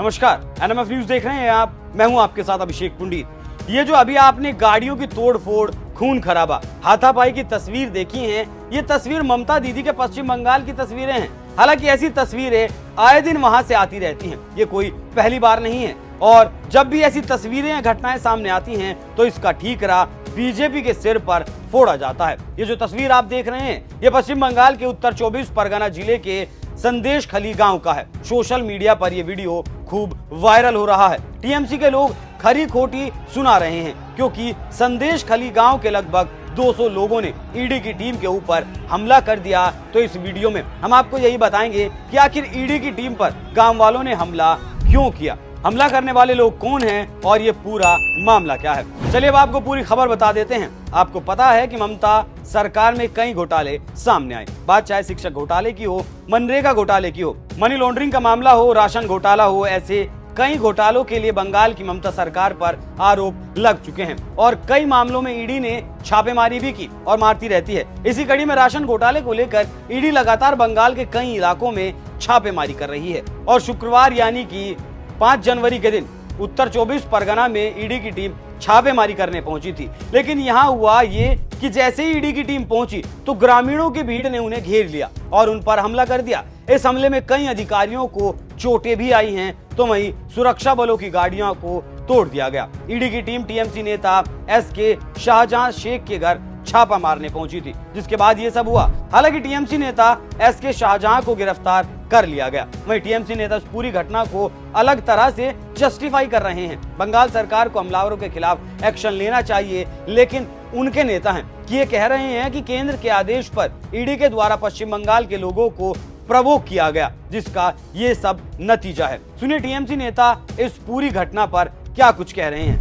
नमस्कार, NMF news देख रहे हैं आप। मैं हूं आपके साथ अभिषेक पुंडीर। ये जो अभी आपने गाड़ियों की तोड़फोड़, खून खराबा, हाथापाई की तस्वीर देखी हैं, ये तस्वीर ममता दीदी के पश्चिम बंगाल की तस्वीरें हैं। हालांकि ऐसी तस्वीरें आए दिन वहां से आती रहती हैं, ये कोई पहली बार नहीं है। और जब भी ऐसी तस्वीरें या घटनाएं सामने आती हैं तो इसका ठीकरा बीजेपी के सिर पर फोड़ा जाता है। ये जो तस्वीर आप देख रहे हैं, ये पश्चिम बंगाल के उत्तर 24 परगना जिले के संदेश खली गांव का है। सोशल मीडिया पर यह वीडियो खूब वायरल हो रहा है। टीएमसी के लोग खरी खोटी सुना रहे हैं, क्योंकि संदेश खली गांव के लगभग 200 लोगों ने ईडी की टीम के ऊपर हमला कर दिया। तो इस वीडियो में हम आपको यही बताएंगे कि आखिर ईडी की टीम पर गांव वालों ने हमला क्यों किया, हमला करने वाले लोग कौन हैं और ये पूरा मामला क्या है। चलिए अब आपको पूरी खबर बता देते हैं। आपको पता है कि ममता सरकार में कई घोटाले सामने आए, बात चाहे शिक्षक घोटाले की हो, मनरेगा घोटाले की हो, मनी लॉन्ड्रिंग का मामला हो, राशन घोटाला हो, ऐसे कई घोटालों के लिए बंगाल की ममता सरकार पर आरोप लग चुके हैं और कई मामलों में ईडी ने छापेमारी भी की और मारती रहती है। इसी कड़ी में राशन घोटाले को लेकर ईडी लगातार बंगाल के कई इलाकों में छापेमारी कर रही है और शुक्रवार यानी कि 5 जनवरी के दिन उत्तर 24 परगना में ईडी की टीम छापेमारी करने पहुंची थी। लेकिन यहां हुआ ये कि जैसे ही ईडी की टीम पहुंची तो ग्रामीणों की भीड़ ने उन्हें घेर लिया और उन पर हमला कर दिया। इस हमले में कई अधिकारियों को चोटें भी आई हैं, तो वहीं सुरक्षा बलों की गाड़ियों को तोड़ दिया गया। ईडी की टीम टीएमसी नेता एसके शाहजहां शेख के घर छापा मारने पहुंची थी, जिसके बाद ये सब हुआ। हालांकि टीएमसी नेता एसके शाहजहां को गिरफ्तार कर लिया गया। वहीं टीएमसी नेता इस पूरी घटना को अलग तरह से जस्टिफाई कर रहे हैं। बंगाल सरकार को हमलावरों के खिलाफ एक्शन लेना चाहिए, लेकिन उनके नेता हैं कि ये कह रहे हैं कि केंद्र के आदेश पर ईडी के द्वारा पश्चिम बंगाल के लोगों को प्रवोक किया गया, जिसका ये सब नतीजा है। सुनिए टीएमसी नेता इस पूरी घटना पर क्या कुछ कह रहे हैं।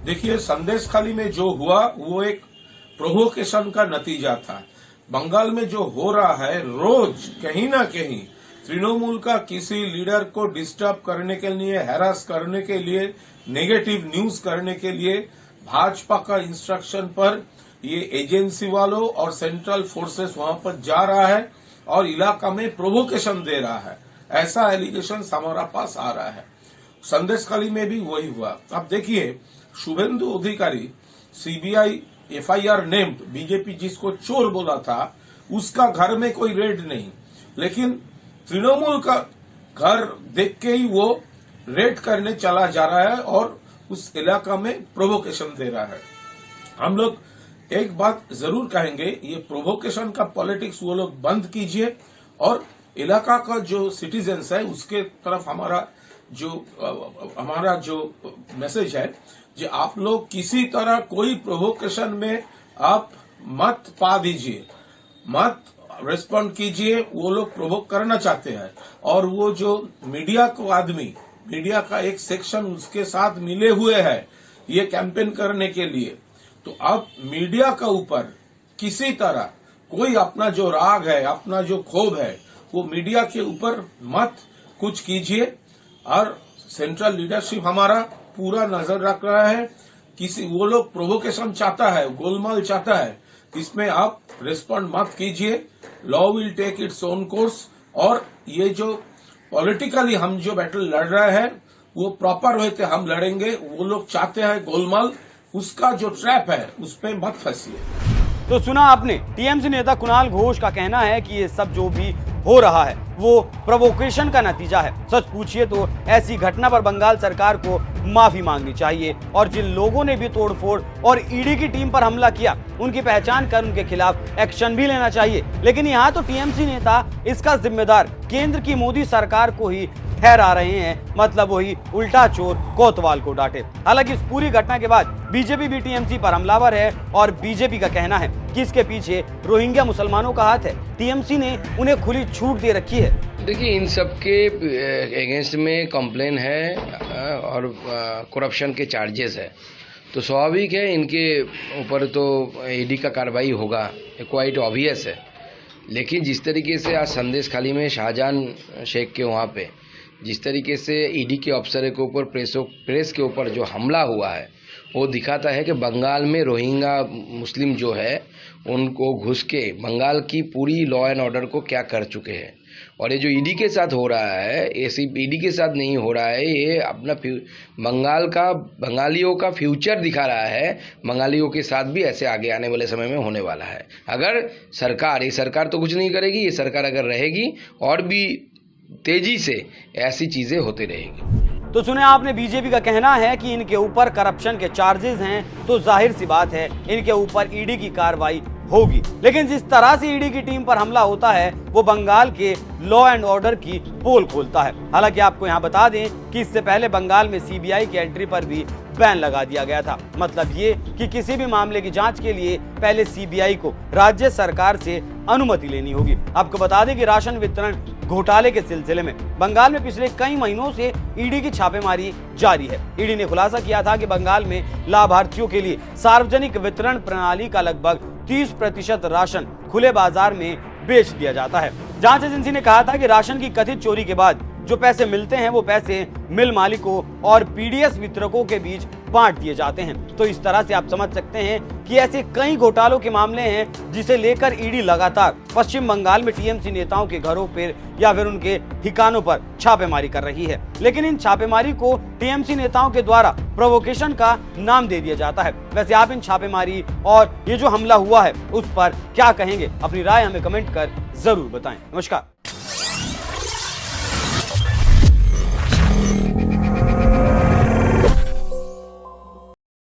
देखिए, संदेश खाली में जो हुआ वो एक प्रोवोकेशन का नतीजा था। बंगाल में जो हो रहा है, रोज कहीं ना कहीं तृणमूल का किसी लीडर को डिस्टर्ब करने के लिए, हैरास करने के लिए, नेगेटिव न्यूज करने के लिए भाजपा का इंस्ट्रक्शन पर ये एजेंसी वालों और सेंट्रल फोर्सेस वहां पर जा रहा है और इलाका में प्रोवोकेशन दे रहा है, ऐसा एलिगेशन हमारा पास आ रहा है। संदेश खाली में भी वही हुआ। अब देखिए, शुभेंदु अधिकारी सीबीआई एफआईआर नेम्ड, बीजेपी जिसको चोर बोला था, उसका घर में कोई रेड नहीं, लेकिन तृणमूल का घर देख के ही वो रेड करने चला जा रहा है और उस इलाका में प्रोवोकेशन दे रहा है। हम लोग एक बात जरूर कहेंगे, ये प्रोवोकेशन का पॉलिटिक्स वो लोग बंद कीजिए और इलाका का जो सिटीजन्स है उसके तरफ हमारा जो मैसेज है कि आप लोग किसी तरह कोई प्रोवोकेशन में आप मत पा दीजिए, मत रिस्पॉन्ड कीजिए। वो लोग प्रोवोक करना चाहते हैं और वो जो मीडिया को आदमी, मीडिया का एक सेक्शन उसके साथ मिले हुए हैं ये कैंपेन करने के लिए। तो अब मीडिया का ऊपर किसी तरह कोई अपना जो राग है, अपना जो क्षोभ है, वो मीडिया के ऊपर मत कुछ कीजिए। और सेंट्रल लीडरशिप हमारा पूरा नजर रख रहा है। किसी वो लोग प्रोवोकेशन चाहता है, गोलमाल चाहता है, इसमें आप रिस्पॉन्ड मत कीजिए। Law will take its own course और ये जो पॉलिटिकली हम जो बैटल लड़ रहे हैं वो प्रॉपर वे से हम लड़ेंगे। वो लोग चाहते हैं गोलमाल, उसका जो ट्रैप है उस पर मत फंसिए। तो सुना आपने, टीएमसी नेता कुणाल घोष का कहना है कि ये सब जो भी हो रहा है वो प्रोवोकेशन का नतीजा है। सच पूछिए तो ऐसी घटना पर बंगाल सरकार को माफी मांगनी चाहिए और जिन लोगों ने भी तोड़फोड़ और ईडी की टीम पर हमला किया उनकी पहचान कर उनके खिलाफ एक्शन भी लेना चाहिए। लेकिन यहाँ तो टीएमसी नेता इसका जिम्मेदार केंद्र की मोदी सरकार को ही ठहरा रहे हैं, मतलब वही उल्टा चोर कोतवाल को डांटे। हालांकि इस पूरी घटना के बाद बीजेपी भी टीएमसी पर हमलावर है और बीजेपी का कहना है कि इसके पीछे रोहिंग्या मुसलमानों का हाथ है। टीएमसी ने उन्हें खुली छूट दे रखी है। देखिए, इन सब के अगेंस्ट में कंप्लेन है और करप्शन के चार्जेस है, तो स्वाभाविक है इनके ऊपर तो ईडी का कार्रवाई होगा, क्वाइट ऑब्वियस है। लेकिन जिस तरीके से आज संदेश खाली में शाहजहां शेख के वहाँ पे जिस तरीके से ईडी के अफसर के ऊपर, प्रेस के ऊपर जो हमला हुआ है, वो दिखाता है कि बंगाल में रोहिंग्या मुस्लिम जो है उनको घुस के बंगाल की पूरी लॉ एंड ऑर्डर को क्या कर चुके हैं। और ये जो ईडी के साथ हो रहा है, ये सिर्फ ईडी के साथ नहीं हो रहा है, ये अपना बंगालियों का फ्यूचर दिखा रहा है। बंगालियों के साथ भी ऐसे आगे आने वाले समय में होने वाला है। अगर ये सरकार तो कुछ नहीं करेगी, ये सरकार अगर रहेगी और भी तेजी से ऐसी चीज़ें होती रहेगी। तो सुने आपने, बीजेपी का कहना है कि इनके ऊपर करप्शन के चार्जेस हैं, तो जाहिर सी बात है इनके ऊपर ईडी की कार्रवाई होगी। लेकिन जिस तरह से ईडी की टीम पर हमला होता है वो बंगाल के लॉ एंड ऑर्डर की पोल खोलता है। हालांकि आपको यहां बता दें कि इससे पहले बंगाल में सीबीआई की एंट्री पर भी बैन लगा दिया गया था। मतलब ये कि किसी भी मामले की जांच के लिए पहले सीबीआई को राज्य सरकार से अनुमति लेनी होगी। आपको बता दें कि राशन वितरण घोटाले के सिलसिले में बंगाल में पिछले कई महीनों से ईडी की छापेमारी जारी है। ईडी ने खुलासा किया था कि बंगाल में लाभार्थियों के लिए सार्वजनिक वितरण प्रणाली का लगभग 30% राशन खुले बाजार में बेच दिया जाता है। जांच एजेंसी ने कहा था कि राशन की कथित चोरी के बाद जो पैसे मिलते हैं वो पैसे मिल मालिकों और पीडीएस वितरकों के बीच बांट दिए जाते हैं। तो इस तरह से आप समझ सकते हैं कि ऐसे कई घोटालों के मामले हैं जिसे लेकर ईडी लगातार पश्चिम बंगाल में टीएमसी नेताओं के घरों पर या फिर उनके ठिकानों पर छापेमारी कर रही है। लेकिन इन छापेमारी को टीएमसी नेताओं के द्वारा प्रोवोकेशन का नाम दे दिया जाता है। वैसे आप इन छापेमारी और ये जो हमला हुआ है उस पर क्या कहेंगे? अपनी राय हमें कमेंट कर जरूर बताएं। नमस्कार।